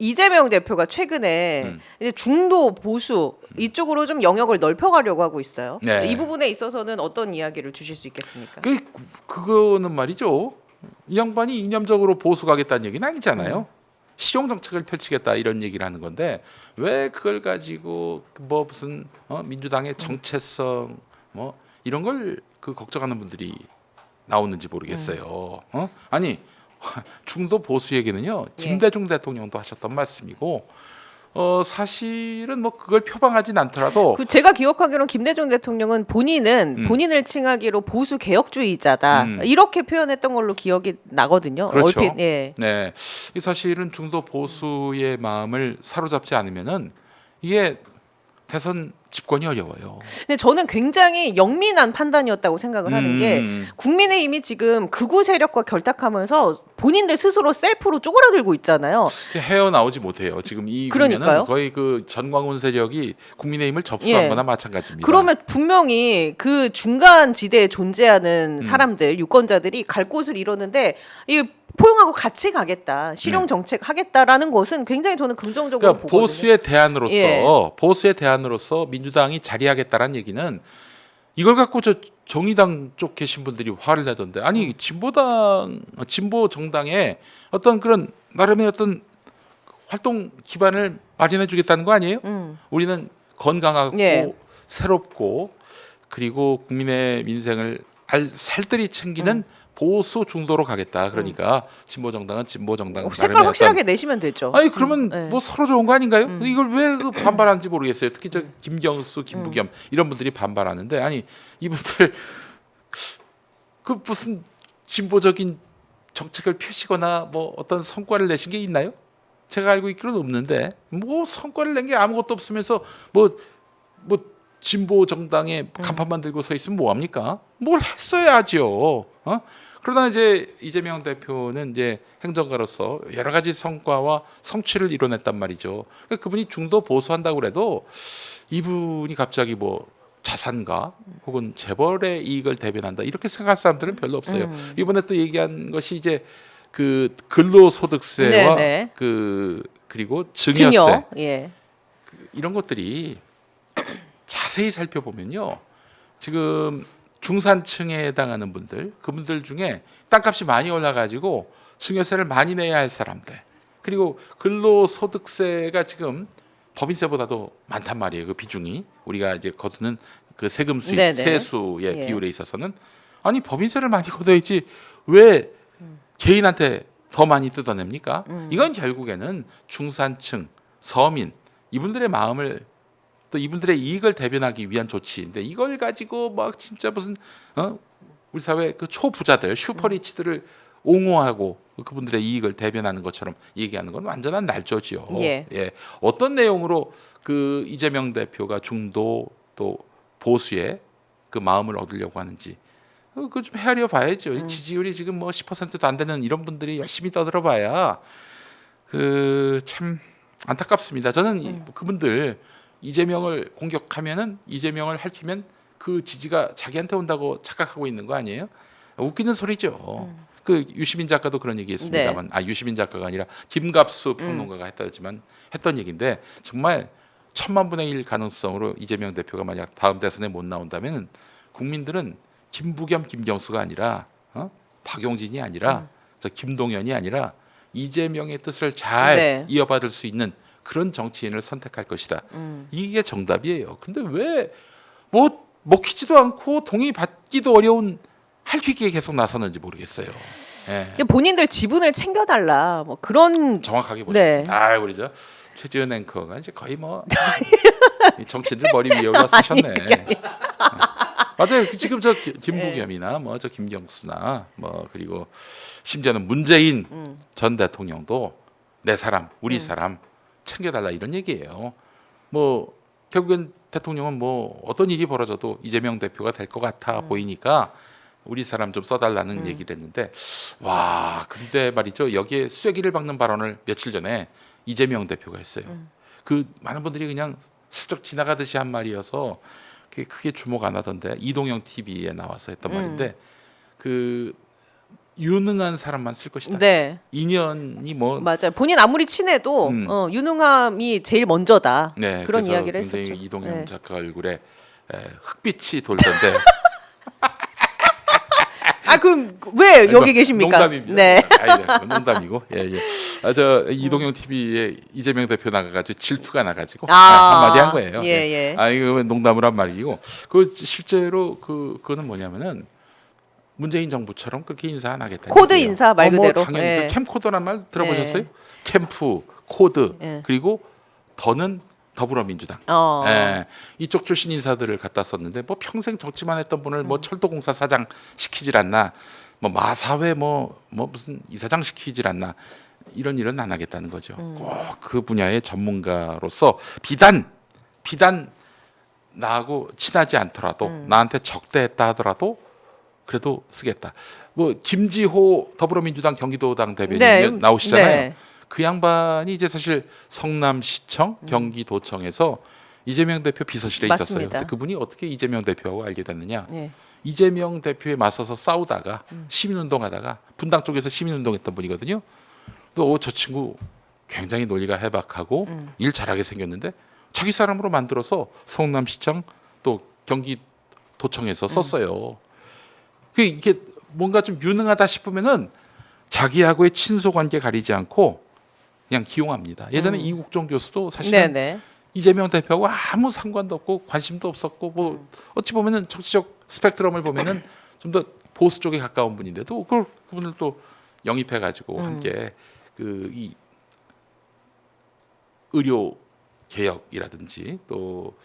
이재명 대표가 최근에 이제 중도 보수 이쪽으로 좀 영역을 넓혀가려고 하고 있어요. 네. 이 부분에 있어서는 어떤 이야기를 주실 수 있겠습니까? 그거는 말이죠. 이 양반이 이념적으로 보수 가겠다는 얘기는 아니잖아요. 실용 정책을 펼치겠다 이런 얘기를 하는 건데 왜 그걸 가지고 뭐 무슨 민주당의 정체성 뭐 이런 걸 걱정하는 분들이 나오는지 모르겠어요. 아니 중도 보수 얘기는요 김대중 대통령도 하셨던 말씀이고 사실은 뭐 그걸 표방하진 않더라도 제가 기억하기로는 김대중 대통령은 본인은 본인을 칭하기로 보수 개혁주의자다 이렇게 표현했던 걸로 기억이 나거든요. 그렇죠. 얼핏, 예. 네, 이 사실은 중도 보수의 마음을 사로잡지 않으면은 이게 대선 집권이 어려워요. 근데 저는 굉장히 영민한 판단이었다고 생각을 하는 게 국민의힘이 지금 극우 세력과 결탁하면서 본인들 스스로 셀프로 쪼그라들고 있잖아요. 헤어나오지 못해요. 지금 이 그러니까요. 국면은 거의 그 전광훈 세력이 국민의힘을 접수한 예. 거나 마찬가지입니다. 그러면 분명히 그 중간 지대에 존재하는 사람들, 유권자들이 갈 곳을 잃었는데 이 포용하고 같이 가겠다, 실용 정책 하겠다라는 것은 굉장히 저는 긍정적으로 그러니까 보거든요. 보수의 대안으로 민주당이 자리하겠다라는 얘기는 이걸 갖고 저 정의당 쪽 계신 분들이 화를 내던데 아니 진보 정당의 어떤 그런 나름의 어떤 활동 기반을 마련해 주겠다는 거 아니에요? 우리는 건강하고 새롭고 그리고 국민의 민생을 살뜰히 챙기는 보수 중도로 가겠다. 그러니까 진보 정당은 진보 정당 색깔 확실하게 내시면 되죠. 아니 그러면 뭐 서로 좋은 거 아닌가요? 이걸 왜 반발하는지 모르겠어요. 특히 저 김경수, 김부겸 이런 분들이 반발하는데 아니 이분들 그 무슨 진보적인 정책을 펴시거나 뭐 어떤 성과를 내신 게 있나요? 제가 알고 있기로는 없는데 뭐 성과를 낸 게 아무것도 없으면서 뭐 진보 정당의 간판만 들고 서 있으면 뭐 합니까? 뭘 했어야죠. 그러나 이제 이재명 대표는 이제 행정가로서 여러 가지 성과와 성취를 이뤄냈단 말이죠. 그러니까 그분이 중도 보수한다고 그래도 이분이 갑자기 뭐 자산가 혹은 재벌의 이익을 대변한다 이렇게 생각할 사람들은 별로 없어요. 이번에 또 얘기한 것이 이제 그 근로소득세와 그리고 증여세 이런 것들이 자세히 살펴보면요. 지금 중산층에 해당하는 분들, 그분들 중에 땅값이 많이 올라가지고 증여세를 많이 내야 할 사람들, 그리고 근로소득세가 지금 법인세보다도 많단 말이에요. 그 비중이 우리가 이제 거두는 그 세금 수입, 세수의 비율에 있어서는 아니 법인세를 많이 걷어야지 왜 개인한테 더 많이 뜯어냅니까? 이건 결국에는 중산층, 서민 이분들의 마음을 또 이분들의 이익을 대변하기 위한 조치인데 이걸 가지고 막 진짜 무슨 우리 사회 그 초부자들 슈퍼리치들을 옹호하고 그분들의 이익을 대변하는 것처럼 얘기하는 건 완전한 날조지요. 어떤 내용으로 그 이재명 대표가 중도 또 보수의 그 마음을 얻으려고 하는지 그거 좀 헤아려 봐야죠. 지지율이 지금 뭐 10%도 안 되는 이런 분들이 열심히 떠들어봐야 그 참 안타깝습니다. 저는 그분들 이재명을 공격하면은 이재명을 핥히면 그 지지가 자기한테 온다고 착각하고 있는 거 아니에요? 웃기는 소리죠. 그 유시민 작가도 그런 얘기했습니다만, 유시민 작가가 아니라 김갑수 평론가가 했던 얘기인데 정말 1000만 분의 1 가능성으로 이재명 대표가 만약 다음 대선에 못 나온다면 국민들은 김부겸, 김경수가 아니라 박용진이 아니라 저 김동연이 아니라 이재명의 뜻을 잘 이어받을 수 있는 그런 정치인을 선택할 것이다. 이게 정답이에요. 근데 왜 뭐 먹히지도 않고 동의받기도 어려운 할퀴기에 계속 나서는지 모르겠어요. 본인들 지분을 챙겨달라 뭐 그런 정확하게 보셨습니다. 우리 저 최지은 앵커가 이제 거의 뭐 정치인들 머리 위에 올라쓰셨네. 맞아요. 지금 저 김부겸이나 뭐 저 김경수나 뭐 그리고 심지어는 문재인 전 대통령도 내 사람, 우리 사람 챙겨달라 이런 얘기예요. 뭐 결국엔 대통령은 뭐 어떤 일이 벌어져도 이재명 대표가 될 것 같아 보이니까 우리 사람 좀 써달라는 얘기를 했는데 와 근데 말이죠 여기에 쐐기를 박는 발언을 며칠 전에 이재명 대표가 했어요. 그 많은 분들이 그냥 슬쩍 지나가듯이 한 말이어서 크게 주목 안 하던데 이동영 TV에 나와서 했던 말인데 그 유능한 사람만 쓸 것이다. 네. 인연이 뭐 맞아요. 본인 아무리 친해도 유능함이 제일 먼저다. 네, 그런 그래서 이야기를 굉장히 했었죠. 이동영 네. 작가 얼굴에 흑빛이 돌던데 아 그럼 왜 여기 계십니까? 농담입니다. 네. 아니, 네, 농담이고. 예, 예. 저 이동영 TV에 이재명 대표 나가가지고 질투가 나가지고 한마디 한 거예요. 예, 예. 아 이거 농담을 한 말이고 그 실제로 그거는 뭐냐면은 문재인 정부처럼 그렇게 인사 안 하겠다. 코드 인사 말 그대로. 당연히 예. 그 캠코더란 말 들어보셨어요? 네. 캠프, 코드 예. 그리고 더는 더불어민주당. 예, 이쪽 출신 인사들을 갖다 썼는데 뭐 평생 정치만 했던 분을 뭐 철도공사 사장 시키질 않나, 뭐 마사회 뭐 무슨 이사장 시키질 않나 이런 일은 안 하겠다는 거죠. 꼭 그 분야의 전문가로서 비단 나하고 친하지 않더라도 나한테 적대했다 하더라도 그래도 쓰겠다. 뭐 김지호 더불어민주당 경기도당 대변인 네. 나오시잖아요. 네. 그 양반이 이제 사실 성남시청, 경기도청에서 이재명 대표 비서실에 있었어요. 맞습니다. 근데 그분이 어떻게 이재명 대표하고 알게 됐느냐? 네. 이재명 대표에 맞서서 싸우다가 시민운동하다가 분당 쪽에서 시민운동했던 분이거든요. 또 저 친구 굉장히 논리가 해박하고 일 잘하게 생겼는데 자기 사람으로 만들어서 성남시청 또 경기도청에서 썼어요. 이게 뭔가 좀 유능하다 싶으면은 자기하고의 친소 관계 가리지 않고 그냥 기용합니다. 예전에 이국종 교수도 사실은 네네. 이재명 대표하고 아무 상관도 없고 관심도 없었고 뭐 어찌 보면은 정치적 스펙트럼을 보면은 좀 더 보수 쪽에 가까운 분인데도 그분을 또 영입해 가지고 함께 그 이 의료 개혁이라든지 또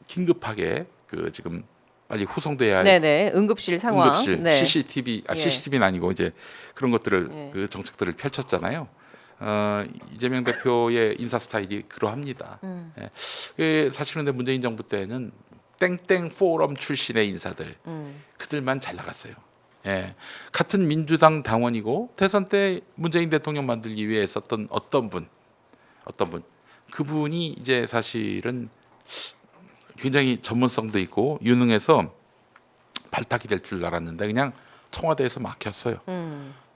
긴급하게 그 지금 빨리 후송돼야 할 네네. 응급실 상황. 응급실 네. CCTV 예. CCTV는 아니고 이제 그런 것들을 예. 그 정책들을 펼쳤잖아요. 이재명 대표의 인사 스타일이 그러합니다. 예. 사실은 근데 문재인 정부 때는 땡땡 포럼 출신의 인사들 그들만 잘 나갔어요. 예. 같은 민주당 당원이고 대선 때 문재인 대통령 만들기 위해 썼던 어떤 분 그분이 이제 사실은 굉장히 전문성도 있고 유능해서 발탁이 될 줄 알았는데 그냥 청와대에서 막혔어요.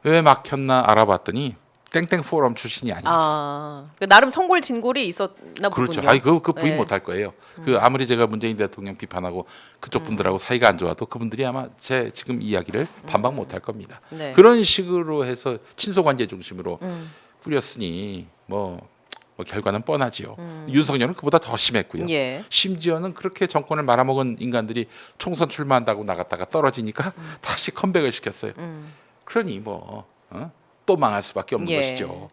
왜 막혔나 알아봤더니 땡땡 포럼 출신이 아니었어요. 나름 성골진골이 있었나 그렇죠. 보군요. 아니 그 부인 네. 못할 거예요. 그 아무리 제가 문재인 대통령 비판하고 그쪽 분들하고 사이가 안 좋아도 그분들이 아마 제 지금 이야기를 반박 못할 겁니다. 네. 그런 식으로 해서 친소 관계 중심으로 꾸렸으니 뭐 결과는 뻔하지요. 윤석열은 그보다 더 심했고요. 예. 심지어는 그렇게 정권을 말아먹은 인간들이 총선 출마한다고 나갔다가 떨어지니까 다시 컴백을 시켰어요. 그러니 또 망할 수밖에 없는 예. 것이죠.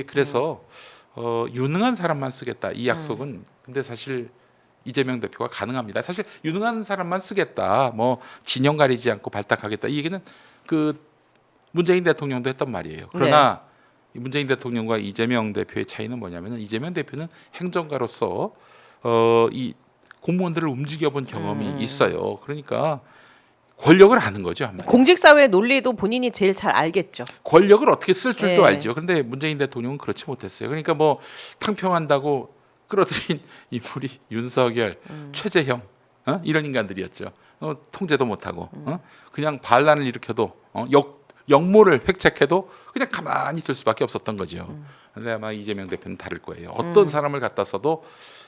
그래서 유능한 사람만 쓰겠다 이 약속은 근데 사실 이재명 대표가 가능합니다. 사실 유능한 사람만 쓰겠다, 뭐 진영 가리지 않고 발탁하겠다 이 얘기는 그 문재인 대통령도 했던 말이에요. 그러나 이 문재인 대통령과 이재명 대표의 차이는 뭐냐면은 이재명 대표는 행정가로서 이 공무원들을 움직여본 경험이 있어요. 그러니까 권력을 아는 거죠. 한마디로. 공직사회 논리도 본인이 제일 잘 알겠죠. 권력을 어떻게 쓸 줄도 네. 알죠. 그런데 문재인 대통령은 그렇지 못했어요. 그러니까 뭐 탕평한다고 끌어들인 인물이 윤석열, 최재형 이런 인간들이었죠. 통제도 못하고 그냥 반란을 일으켜도 역모를 획책해도 그냥 가만히 둘 수밖에 없었던 거죠. 그런데 아마 이재명 대표는 다를 거예요. 어떤 사람을 갖다 써도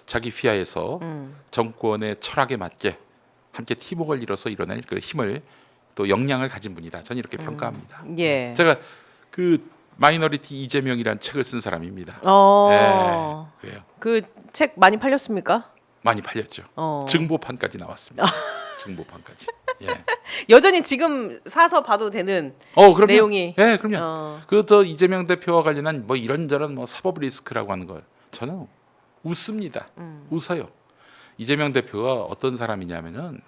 자기 휘하에서 정권의 철학에 맞게 함께 팀워크를 이뤄서 이뤄낼 그 힘을 또 역량을 가진 분이다. 저는 이렇게 평가합니다. 예. 제가 그 마이너리티 이재명이라는 책을 쓴 사람입니다. 그래요. 그 책 많이 팔렸습니까? 많이 팔렸죠. 증보판까지 나왔습니다. 증보판까지. 예. 여전히 지금 사서 봐도 되는 그럼요. 내용이. 예, 그럼요. 그것도 이재명 대표와 관련한 뭐 이런저런 뭐 사법 리스크라고 하는 걸 저는 웃습니다. 웃어요. 이재명 대표가 어떤 사람이냐면은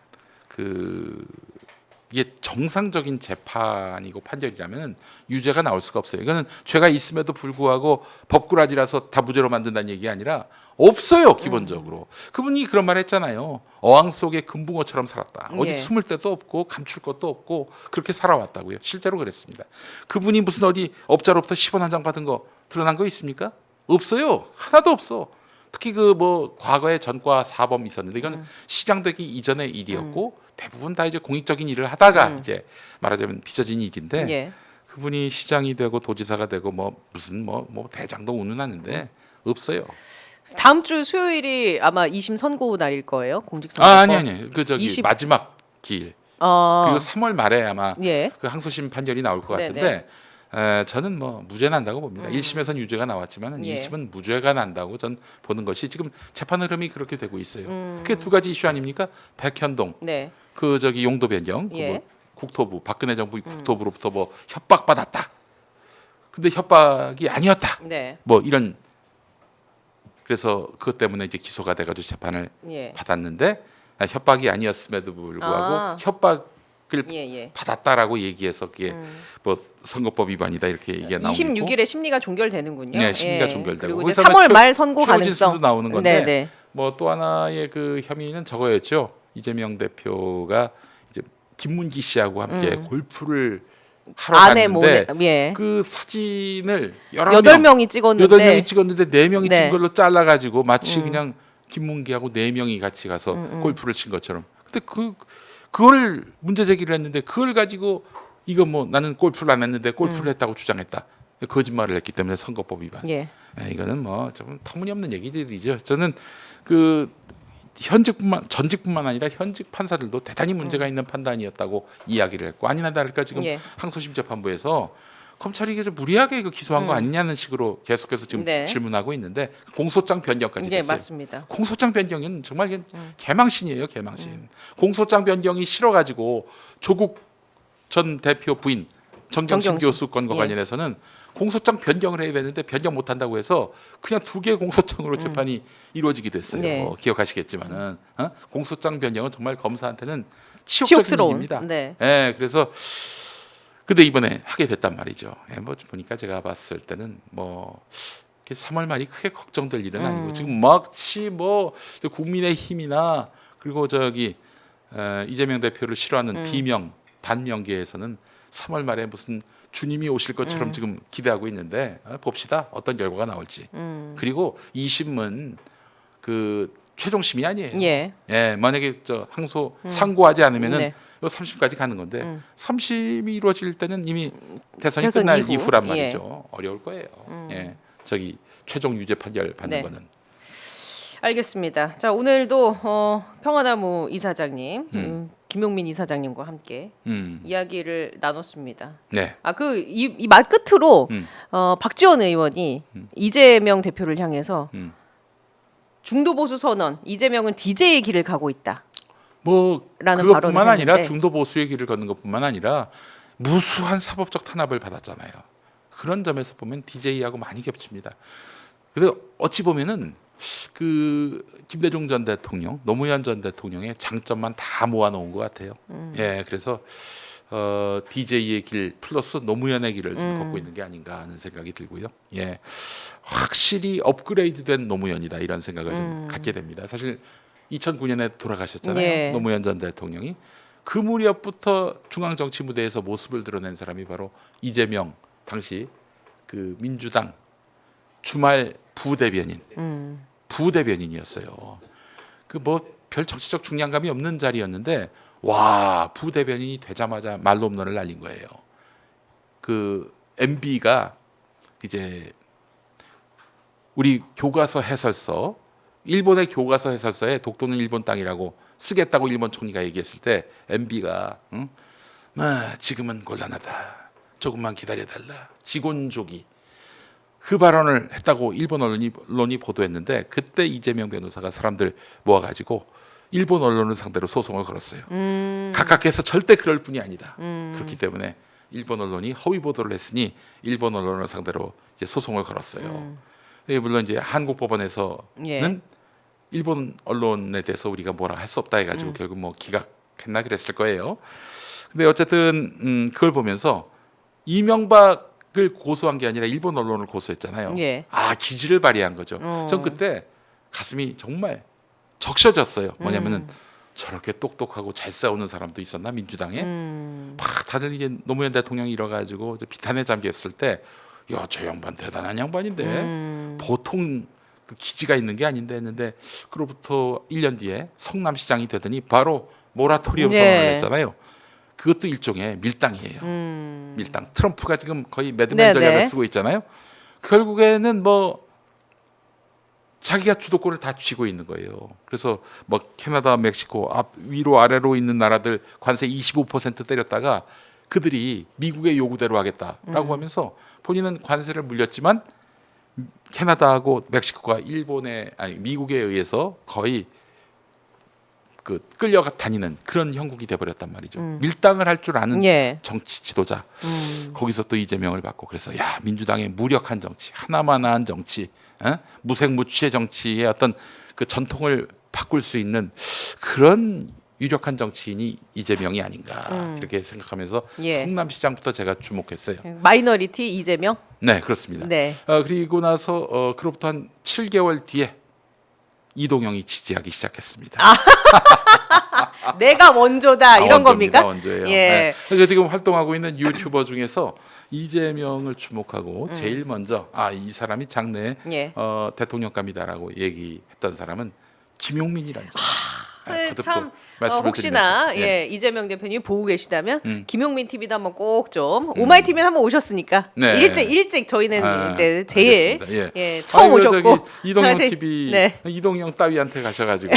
이게 정상적인 재판이고 판결이라면 유죄가 나올 수가 없어요. 이거는 죄가 있음에도 불구하고 법꾸라지라서 다 무죄로 만든다는 얘기 아니라 없어요. 기본적으로. 그분이 그런 말 했잖아요. 어항 속에 금붕어처럼 살았다. 어디 예. 숨을 데도 없고 감출 것도 없고 그렇게 살아왔다고요. 실제로 그랬습니다. 그분이 무슨 어디 업자로부터 10원 한 장 받은 거 드러난 거 있습니까? 없어요. 하나도 없어. 특히 그 뭐 과거에 전과 사범 있었는데 이건 시장되기 이전의 일이었고 대부분 다 이제 공익적인 일을 하다가 이제 말하자면 빚어진 일인데 예. 그분이 시장이 되고 도지사가 되고 뭐 무슨 뭐 대장도 운운하는데 없어요. 다음 주 수요일이 아마 2심 선고 날일 거예요. 공직선거. 아니 그 저기 20 마지막 기일 어. 그리고 3월 말에 아마 예. 그 항소심 판결이 나올 것 네네. 같은데 저는 뭐 무죄 난다고 봅니다. 1심에서는 유죄가 나왔지만 예. 2심은 무죄가 난다고 전 보는 것이 지금 재판 흐름이 그렇게 되고 있어요. 그게 두 가지 이슈 아닙니까? 백현동 네. 그 저기 용도 변경 그 예. 뭐 국토부 박근혜 정부 국토부로부터 뭐 협박받았다. 근데 협박이 아니었다. 네. 뭐 이런 그래서 그것 때문에 이제 기소가 돼가지고 재판을 예. 받았는데 협박이 아니었음에도 불구하고 아. 협박을 예. 받았다라고 얘기해서 그게 뭐 선거법 위반이다 이렇게 얘기가 나오고 26일에 심리가 종결되는군요. 네, 심리가 예. 종결되고 그리고 이제 그래서 3월 최- 말 선고 가능성. 최고진수도 나오는 건데 네, 네. 뭐 또 하나의 그 혐의는 저거였죠. 이재명 대표가 이제 김문기 씨하고 함께 골프를 하러 아내 갔는데 모네. 예. 그 사진을 여러 8명이 찍었는데 8명이 찍었는데 4명이 네. 찍은 걸로 잘라가지고 마치 그냥 김문기하고 4명이 같이 가서 골프를 친 것처럼. 근데 그걸 문제 제기를 했는데 그걸 가지고 이거 뭐 나는 골프를 안 했는데 골프를 했다고 주장했다. 거짓말을 했기 때문에 선거법 위반. 예. 이거는 뭐 좀 터무니없는 얘기들이죠. 저는 그 전직뿐만 아니라 현직 판사들도 대단히 문제가 있는 판단이었다고 이야기를 했고 아니나 다를까 지금 예. 항소심 재판부에서 검찰이 이게 좀 무리하게 이거 기소한 거 아니냐는 식으로 계속해서 지금 네. 질문하고 있는데 공소장 변경까지 예, 됐어요. 맞습니다. 공소장 변경은 정말 이게 개망신이에요, 개망신. 공소장 변경이 싫어가지고 조국 전 대표 부인 정경심 정경심. 교수 건과 예. 관련해서는 공소장 변경을 해야 되는데 변경 못한다고 해서 그냥 2개 공소장으로 재판이 이루어지기도 했어요. 네. 기억하시겠지만은 공소장 변경은 정말 검사한테는 치욕적인 치욕스러운. 일입니다. 네. 그래서 근데 이번에 하게 됐단 말이죠. 뭐 보니까 제가 봤을 때는 뭐 3월 말이 크게 걱정될 일은 아니고 지금 마치 뭐 국민의힘이나 그리고 저기 이재명 대표를 싫어하는 비명 반명계에서는 3월 말에 무슨 주님이 오실 것처럼 지금 기대하고 있는데 봅시다 어떤 결과가 나올지. 그리고 2심은 그 최종심이 아니에요. 예. 만약에 저 항소 상고하지 않으면은 네. 3심까지 가는 건데 3심이 이루어질 때는 이미 대선이 대선 끝날 이후. 이후란 예. 말이죠. 어려울 거예요. 저기 최종 유죄 판결 받는 네. 거는. 알겠습니다. 자, 오늘도 평화나무 이사장님, 김용민 이사장님과 함께 이야기를 나눴습니다. 네. 이 말 끝으로 음. 박지원 의원이 이재명 대표를 향해서 음. 중도 보수 선언, 이재명은 DJ의 길을 가고 있다. 뭐 라는 그것뿐만 발언을 아니라 했는데. 중도 보수의 길을 걷는 것뿐만 아니라 무수한 사법적 탄압을 받았잖아요. 그런 점에서 보면 DJ하고 많이 겹칩니다. 그래서 어찌 보면은 그 김대중 전 대통령, 노무현 전 대통령의 장점만 다 모아놓은 것 같아요. 그래서 DJ의 길 플러스 노무현의 길을 좀 걷고 있는 게 아닌가 하는 생각이 들고요. 확실히 업그레이드된 노무현이다 이런 생각을 좀 갖게 됩니다. 사실 2009년에 돌아가셨잖아요. 예. 노무현 전 대통령이 그 무렵부터 중앙 정치 무대에서 모습을 드러낸 사람이 바로 이재명 당시 그 민주당 주말 부대변인이었어요. 그 뭐 별 정치적 중량감이 없는 자리였는데 와 부대변인이 되자마자 말로 홈런을 날린 거예요. 그 MB가 이제 우리 교과서 해설서 일본의 교과서 해설서에 독도는 일본 땅이라고 쓰겠다고 일본 총리가 얘기했을 때 MB가 지금은 곤란하다. 조금만 기다려달라. 직원족이 그 발언을 했다고 일본 언론이 보도했는데 그때 이재명 변호사가 사람들 모아가지고 일본 언론을 상대로 소송을 걸었어요. 각각해서 절대 그럴 뿐이 아니다. 그렇기 때문에 일본 언론이 허위 보도를 했으니 일본 언론을 상대로 이제 소송을 걸었어요. 물론 이제 한국 법원에서는 예. 일본 언론에 대해서 우리가 뭐라 할 수 없다 해가지고 결국 뭐 기각했나 그랬을 거예요. 근데 어쨌든 그걸 보면서 이명박을 고소한 게 아니라 일본 언론을 고소했잖아요. 예. 기지를 발휘한 거죠. 전 그때 가슴이 정말 적셔졌어요. 뭐냐면은 저렇게 똑똑하고 잘 싸우는 사람도 있었나 민주당에 막 다들 이제 노무현 대통령이 이뤄가지고 비탄에 잠겼을 때 야 저 양반 대단한 양반인데 보통 그 기지가 있는 게 아닌데 했는데 그로부터 1년 뒤에 성남시장이 되더니 바로 모라토리엄 네. 선언을 했잖아요. 그것도 일종의 밀당이에요. 밀당. 트럼프가 지금 거의 매드맨 네, 전략을 네. 쓰고 있잖아요. 결국에는 뭐 자기가 주도권을 다 쥐고 있는 거예요. 그래서 뭐 캐나다, 멕시코 앞 위로 아래로 있는 나라들 관세 25% 때렸다가 그들이 미국의 요구대로 하겠다라고 하면서 본인은 관세를 물렸지만 캐나다하고 멕시코가 미국에 의해서 거의 그 끌려다니는 그런 형국이 돼버렸단 말이죠. 밀당을 할 줄 아는 예. 정치 지도자. 거기서 또 이재명을 받고 그래서 야 민주당의 무력한 정치, 하나만한 정치, 무색무취의 정치의 어떤 그 전통을 바꿀 수 있는 그런 유력한 정치인이 이재명이 아닌가 이렇게 생각하면서 예. 성남시장부터 제가 주목했어요. 마이너리티 이재명. 네, 그렇습니다. 네. 그리고 나서 그로부터 한 7개월 뒤에 이동영이 지지하기 시작했습니다. 내가 먼저다 이런 겁니까? 원조예요. 예. 네. 그러니까 지금 활동하고 있는 유튜버 중에서 이재명을 주목하고 제일 먼저 이 사람이 장래에 예. 대통령감이다라고 얘기했던 사람은 김용민이라는 거듭또 참 말씀을 혹시나 드리면서. 예. 이재명 대표님 보고 계시다면 김용민 TV도 한번 꼭 좀 오마이 TV는 한번 오셨으니까 네. 일찍 저희는 이제 제일 알겠습니다. 처음 아이고, 오셨고 저기 이동영 사실- TV 네. 이동영 따위한테 가셔가지고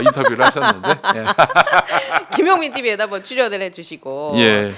인터뷰를 하셨는데 김용민 TV에다 한번 출연을 해주시고 예.